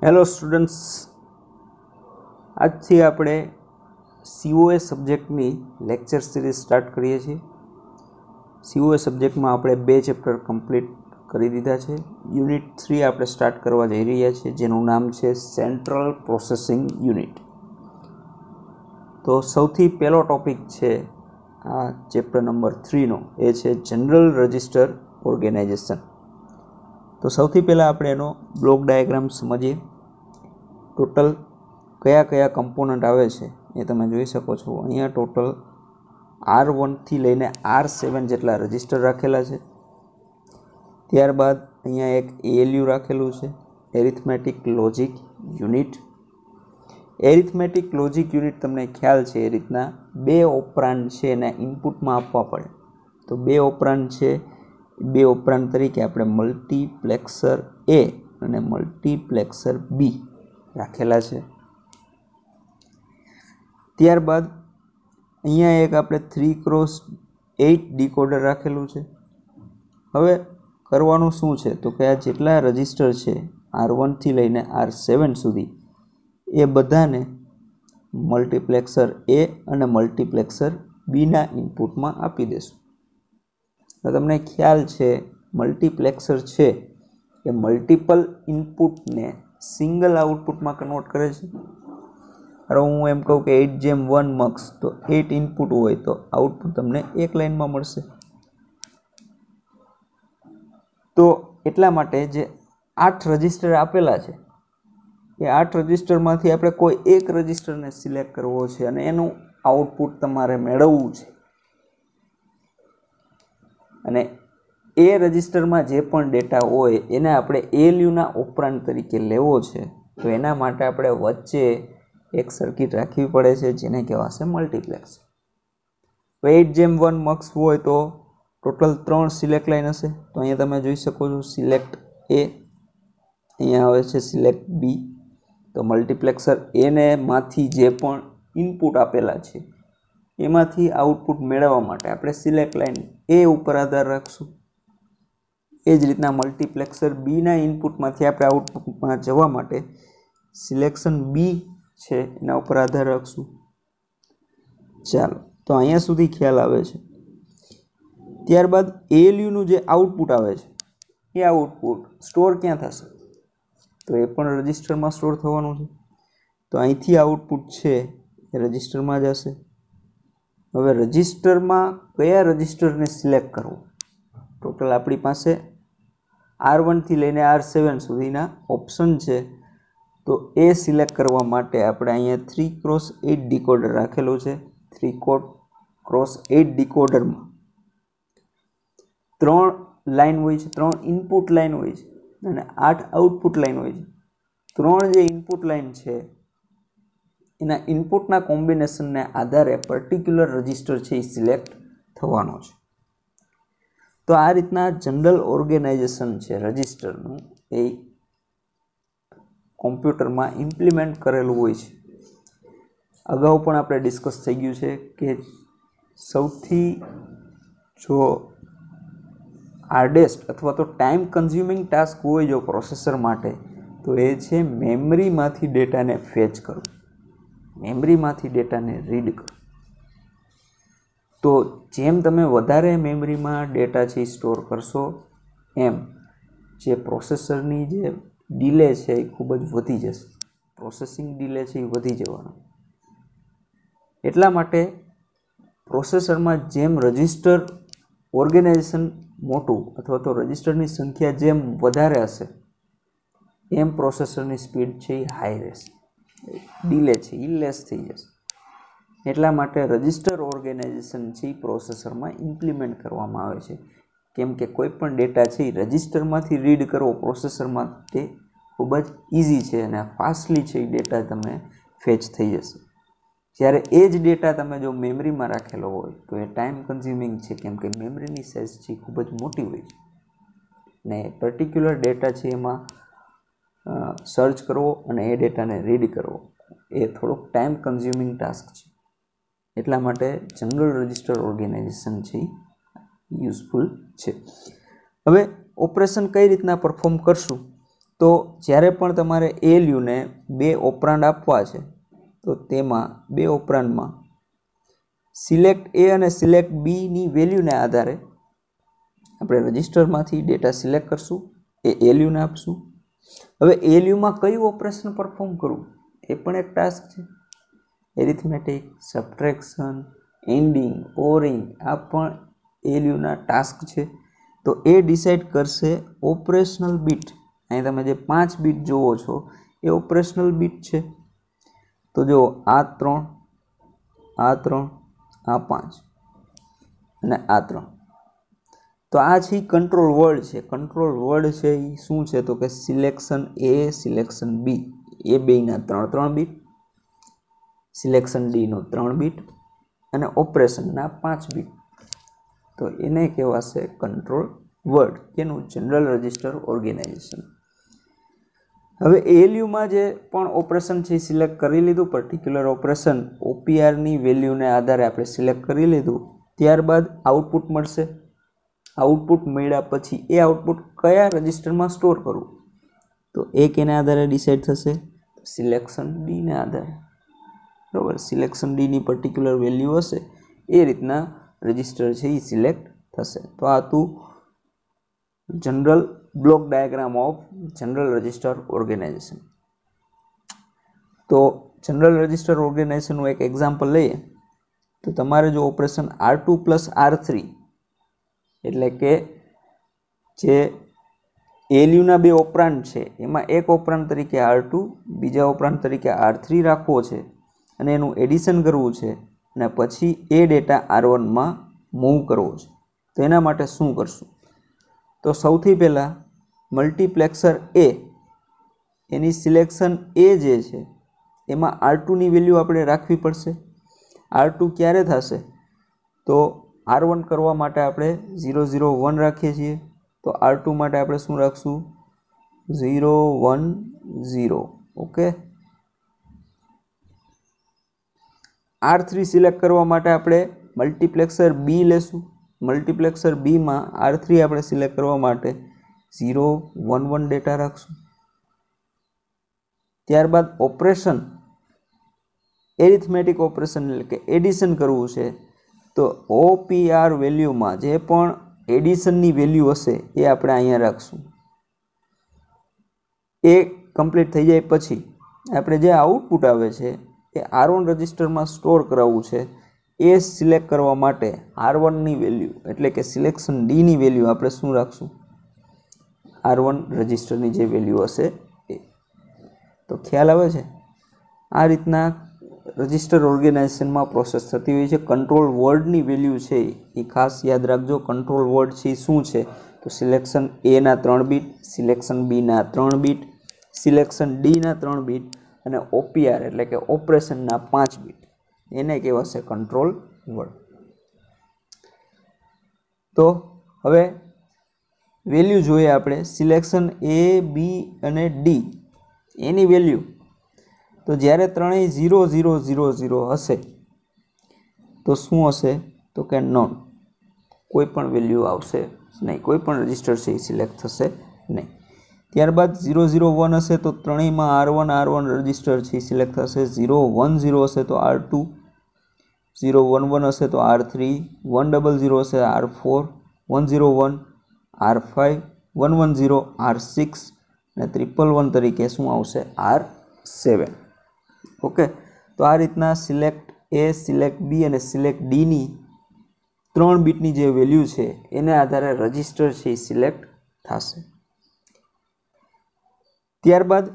Hello students, આજથી આપણે COA સબ્જેક્ટની lecture series start કરીએ છીએ. COA સબ્જેક્ટમાં આપણે 2 ચેપ્ટર કમ્પ્લીટ કરી દીધા છે. યુનિટ 3 આપણે સ્ટાર્ટ કરવા જઈ રહ્યા છીએ, જેનું નામ છે સેન્ટ્રલ પ્રોસેસિંગ યુનિટ. તો સૌથી પહેલો ટોપિક છે આ ચેપ્ટર નંબર 3નો, એ છે જનરલ રજિસ્ટર ઓર્ગેનાઇઝેશન. તો સૌથી પહેલાં આપણે એનો બ્લોક ડાયાગ્રામ સમજીએ. ટોટલ કયા કયા કમ્પોનન્ટ આવે છે એ તમે જોઈ શકો છો. અહીંયા ટોટલ R1 થી લઈને R7 જેટલા રજિસ્ટર રાખેલા છે. ત્યારબાદ અહીંયા એક ALU રાખેલું છે, arithmetic logic unit. Arithmetic logic unit તમને ખ્યાલ છે એ રીતના 2 ઓપરાન્ડ છે એને ઇનપુટમાં આપવા પડે. તો 2 ઓપરાન્ડ છે, 2 ઓપરાન્ડ તરીકે આપણે મલ્ટીપ્લેક્સર A અને મલ્ટીપ્લેક્સર B રાખેલા છે. ત્યારબાદ અહીંયા એક આપણે 3x8 ડીકોડર રાખેલું છે. હવે કરવાનું શું છે તો કે આ જેટલા રજિસ્ટર છે R1 થી લઈને R7 સુધી એ બધાને મલ્ટીપ્લેક્સર A અને મલ્ટીપ્લેક્સર B ના ઇનપુટમાં આપી દેશું. તો તમને ખ્યાલ છે મલ્ટીપ્લેક્સર છે એ મલ્ટિપલ ઇનપુટને સિંગલ આઉટપુટમાં કન્વર્ટ કરે છે. હવે હું એમ કહું કે 8:1 મક્સ, તો 8 ઇનપુટ હોય તો આઉટપુટ તમને એક લાઇનમાં મળશે. તો એટલા માટે જે 8 રજિસ્ટર આપેલા છે એ 8 રજિસ્ટરમાંથી આપણે કોઈ એક રજિસ્ટરને સિલેક્ટ કરવો છે અને એનું આઉટપુટ તમારે મેળવવું છે. અને એ રજિસ્ટરમાં જે પણ ડેટા હોય એને આપણે ALUના ઓપરાન્ડ તરીકે લેવો છે. તો એના માટે આપણે વચ્ચે એક સર્કિટ રાખવી પડે છે જેને કહેવાશે મલ્ટીપ્લેક્સ. 8:1 મક્સ હોય તો ટોટલ 3 સિલેક્ટ લાઇન હશે. તો અહીંયા તમે જોઈ શકો છો સિલેક્ટ A, અહીંયા આવે છે સિલેક્ટ B. તો મલ્ટીપ્લેક્સર A ને માંથી જે પણ ઇનપુટ આપેલા છે એમાંથી આઉટપુટ મેળવવા માટે આપણે સિલેક્ટ લાઇન A ઉપર આધાર રાખશું. એ જ રીતના મલ્ટીપ્લેક્સર B ના ઇનપુટમાંથી આપણે આઉટપુટમાં જવા માટે સિલેક્શન B છે એના ઉપર આધાર રાખશું. ચાલો, તો અહીંયા સુધી ખ્યાલ આવે છે. ત્યારબાદ ALUનું જે આઉટપુટ આવે છે એ આઉટપુટ સ્ટોર ક્યાં થશે તો એ પણ રજિસ્ટરમાં સ્ટોર થવાનું છે. તો અહીંથી આઉટપુટ છે એ રજિસ્ટરમાં જશે. હવે રજિસ્ટરમાં કયા રજિસ્ટરને સિલેક્ટ કરવું, ટોટલ આપણી પાસે R1 થી લઈને R7 સુધીના ઓપ્શન છે. તો એ સિલેક્ટ કરવા માટે આપણે અહીંયા 3x8 ડીકોડર રાખેલું છે. 3x8 ડીકોડરમાં 3 લાઇન હોય છે, 3 ઇનપુટ લાઇન હોય છે અને 8 આઉટપુટ લાઇન હોય છે. 3 જે ઇનપુટ લાઇન છે એના ઇનપુટના કોમ્બિનેશનને આધારે પર્ટિક્યુલર રજિસ્ટર છે એ સિલેક્ટ થવાનો છે. તો આ રીતના જનરલ ઓર્ગેનાઇઝેશન છે રજિસ્ટરનું એ કોમ્પ્યુટરમાં ઇમ્પ્લિમેન્ટ કરેલું હોય છે. અગાઉ પણ આપણે ડિસ્કસ થઈ ગયું છે કે સૌથી જો હાર્ડેસ્ટ અથવા તો ટાઈમ કન્ઝ્યુમિંગ ટાસ્ક હોય જો પ્રોસેસર માટે તો એ છે મેમરીમાંથી ડેટાને ફેચ કરવું, મેમરીમાંથી ડેટાને રીડ કરવું. તો જેમ તમે વધારે મેમરીમાં ડેટા છે સ્ટોર કરશો એમ જે પ્રોસેસરની જે ડીલે છે એ ખૂબ જ વધી જશે. પ્રોસેસિંગ ડીલે છે એ વધી જવાનો. એટલા માટે પ્રોસેસરમાં જેમ રજિસ્ટર ઓર્ગેનાઇઝેશન મોટું અથવા તો રજિસ્ટરની સંખ્યા જેમ વધારે હશે એમ પ્રોસેસરની સ્પીડ છે એ હાઈ રહેશે, ડીલે છે એ લેસ થઈ જશે. એટલા માટે રજિસ્ટર ઓર્ગેનાઇઝેશન છે એ પ્રોસેસરમાં ઇમ્પ્લિમેન્ટ કરવામાં આવે છે. કેમ કે કોઈ પણ ડેટા છે એ રજિસ્ટરમાંથી રીડ કરવો પ્રોસેસરમાં તે ખૂબ જ ઇઝી છે અને ફાસ્ટલી છે એ ડેટા તમે ફેચ થઈ જશે. જ્યારે એ જ ડેટા તમે જો મેમરીમાં રાખેલો હોય તો એ ટાઈમ કન્ઝ્યુમિંગ છે, કેમ કે મેમરીની સાઇઝ છે ખૂબ જ મોટી હોય છે ને પર્ટિક્યુલર ડેટા છે એમાં સર્ચ કરવો અને એ ડેટાને રીડ કરવો એ થોડોક ટાઈમ કન્ઝ્યુમિંગ ટાસ્ક છે. એટલા માટે જનરલ રજિસ્ટર ઓર્ગેનાઇઝેશન છે યુઝફુલ છે. હવે ઓપરેશન કઈ રીતના પરફોર્મ કરશું તો જ્યારે પણ તમારે ALUને બે ઓપરાન્ડ આપવા છે તો તેમાં બે ઓપરાન્ડમાં સિલેક્ટ A અને સિલેક્ટ B ની વેલ્યુને આધારે આપણે રજિસ્ટરમાંથી ડેટા સિલેક્ટ કરશું, એ ALUને આપશું. હવે ALUમાં કયું ઓપરેશન પરફોર્મ કરવું એ પણ એક ટાસ્ક છે. એરિથમેટિક, સબટ્રેક્શન, એન્ડિંગ, ઓરિંગ આ પણ ALUના ટાસ્ક છે. તો એ ડિસાઇડ કરશે ઓપરેશનલ બીટ. અહીં તમે જે 5 બીટ જોવો છો એ ઓપરેશનલ બીટ છે. તો જો આ 3, આ 3, આ 5 અને આ 3. તો આ છે કંટ્રોલ વર્ડ છે. કંટ્રોલ વર્ડ છે એ શું છે તો કે સિલેક્શન A, સિલેક્શન B એ બેયના 3 બીટ, સિલેક્શન D નો 3 બીટ અને ઓપરેશનના 5 બીટ. તો એને કહેવાશે કંટ્રોલ વર્ડ. એનું જનરલ રજિસ્ટર ઓર્ગેનાઇઝેશન. હવે ALUમાં જે પણ ઓપરેશન છે એ સિલેક્ટ કરી લીધું, પર્ટિક્યુલર ઓપરેશન OPRની વેલ્યુને આધારે આપણે સિલેક્ટ કરી લીધું. ત્યારબાદ આઉટપુટ મળશે. આઉટપુટ મળ્યા પછી એ આઉટપુટ કયા રજિસ્ટરમાં સ્ટોર કરવું તો એ કેના આધારે ડિસાઇડ થશે? સિલેક્શન Dને આધારે. બરાબર, સિલેક્શન Dની પર્ટિક્યુલર વેલ્યુ હશે એ રીતના રજિસ્ટર છે એ સિલેક્ટ થશે. તો આ હતું general block diagram of general register organization. તો જનરલ રજિસ્ટર ઓર્ગેનાઇઝેશનનું એક એક્ઝામ્પલ લઈએ તો તમારે જો ઓપરેશન R2 + R3 એટલે કે જે ALUના બે ઓપરાન્ડ છે એમાં એક ઓપરાન્ડ તરીકે R2, બીજા ઓપરાન્ડ તરીકે R3 રાખવો છે અને એનું એડિશન કરવું છે અને પછી એ ડેટા R1માં મૂવ કરવો છે. તો એના માટે શું કરશું? તો સૌથી પહેલાં multiplexer A any selection A જે છે એમાં R2ની વેલ્યુ આપણે રાખવી પડશે. R2 ક્યારે થશે તો R1 કરવા માટે આપણે 0 0 1 રાખીએ છીએ. તો R2 માટે આપણે શું રાખશું? 0 1 0. ઓકે. R3 સિલેક્ટ કરવા માટે આપણે મલ્ટીપ્લેક્સર B લેશું. મલ્ટીપ્લેક્સર Bમાં R3 આપણે સિલેક્ટ કરવા માટે 0 1 1 ડેટા રાખશું. ત્યારબાદ ઓપરેશન એરિથમેટિક ઓપરેશન એટલે કે એડિશન કરવું છે તો OPR વેલ્યુમાં જે પણ એડિશનની વેલ્યુ હશે એ આપણે અહીંયા રાખશું. એ કમ્પ્લીટ થઈ જાય પછી આપણે જે આઉટપુટ આવે છે એ R1 રજિસ્ટરમાં સ્ટોર કરાવવું છે. એ સિલેક્ટ કરવા માટે R1ની વેલ્યુ એટલે કે સિલેક્શન Dની વેલ્યુ આપણે શું રાખશું? R1 રજિસ્ટરની જે વેલ્યુ હશે એ. તો ખ્યાલ આવે છે? આ રીતના રજિસ્ટર ઓર્ગેનાઇઝેશનમાં પ્રોસેસ થતી હોય છે. કંટ્રોલ વર્ડની વેલ્યુ છે એ ખાસ યાદ રાખજો. કંટ્રોલ વર્ડ છે એ શું છે તો સિલેક્શન Aના 3 બીટ, સિલેક્શન Bના 3 બીટ, સિલેક્શન Dના 3 બીટ અને OPR એટલે કે ઓપરેશનના 5 બીટ. એને કહેવાશે કંટ્રોલ વર્ડ. તો હવે વેલ્યુ જોઈએ આપણે. સિલેક્શન A, B અને D એની વેલ્યુ તો જ્યારે ત્રણેય 0 0 0 0 હશે તો શું હશે તો કે નોન. કોઈ પણ વેલ્યુ આવશે નહીં, કોઈ પણ રજિસ્ટર છે એ સિલેક્ટ થશે નહીં. ત્યારબાદ 0 0 1 હશે તો ત્રણેયમાં R1 રજિસ્ટર છે એ સિલેક્ટ થશે. 0 1 0 હશે તો R2, 0 1 1 હશે તો R3, 1 0 0 હશે R4, 1 0 1 R5, 1 1 0 R6 અને 1 1 1 તરીકે શું આવશે? R7. ઓકે. તો આ રીતના સિલેક્ટ A, સિલેક્ટ B અને સિલેક્ટ Dની 3 બીટની જે વેલ્યુ છે એને આધારે રજિસ્ટર છે એ સિલેક્ટ થશે. ત્યારબાદ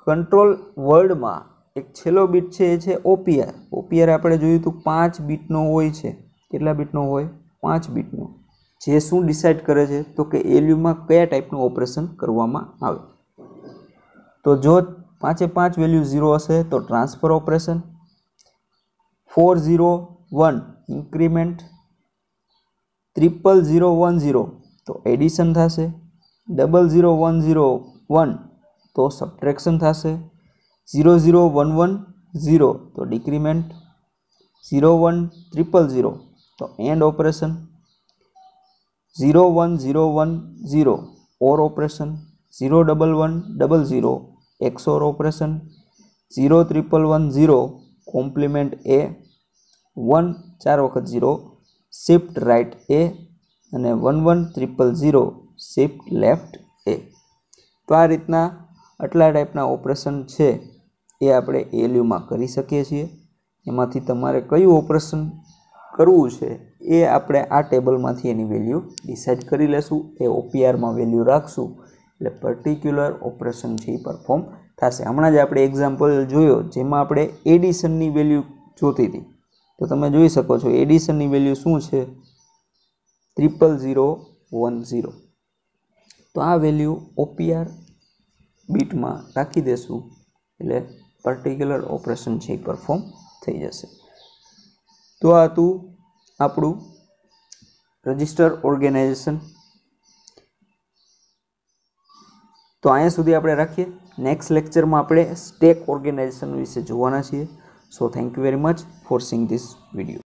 કંટ્રોલ વર્ડમાં એક છેલ્લો બીટ છે એ છે OPR. OPR આપણે જોયું હતું 5 બીટનો હોય છે. કેટલા બીટનો હોય? 5 બીટનો. જે શું ડિસાઇડ કરે છે તો કે ALUમાં કયા ટાઈપનું ઓપરેશન કરવામાં આવે. તો જો 5 એ 5 વેલ્યુ 0 હશે તો ટ્રાન્સફર ઓપરેશન, 4 0 1 ઇન્ક્રીમેન્ટ, 0 0 1 0 તો એડિશન થશે, 0 0 1 0 1 તો સબટ્રેક્શન થશે, 0 0 1 1 0 તો ડિક્રીમેન્ટ, 0 1 0 0 તો and operation, 0 1 0 1 0 or operation, 01100 XOR operation, 01110 compliment A, 1 4 વખત 0 શિફ્ટ રાઇટ A અને 11000 શિફ્ટ લેફ્ટ A. તો આ રીતના આટલા ટાઈપના ઓપરેશન છે એ આપણે ALUમાં કરી શકીએ છીએ. એમાંથી તમારે કયું ઓપરેશન કરવું છે એ આપણે આ ટેબલમાંથી એની વેલ્યુ ડિસાઇડ કરી લેશું. એ OPRમાં વેલ્યુ રાખશું એટલે પર્ટિક્યુલર ઓપરેશન છે એ પરફોર્મ થશે. હમણાં જ આપણે એક્ઝામ્પલ જોયો જેમાં આપણે એડિશનની વેલ્યુ જોતી હતી. તો તમે જોઈ શકો છો એડિશનની વેલ્યુ શું છે 00010. તો આ વેલ્યુ OPR બીટમાં રાખી દેશું એટલે પર્ટિક્યુલર ઓપરેશન છે એ પરફોર્મ થઈ જશે. તો આ હતું આપણું રજિસ્ટર ઓર્ગેનાઇઝેશન. તો અહીંયા સુધી આપણે રાખીએ. નેક્સ્ટ લેક્ચરમાં આપણે સ્ટેક ઓર્ગેનાઇઝેશન વિશે જોવાના છીએ. So thank you very much for seeing this video.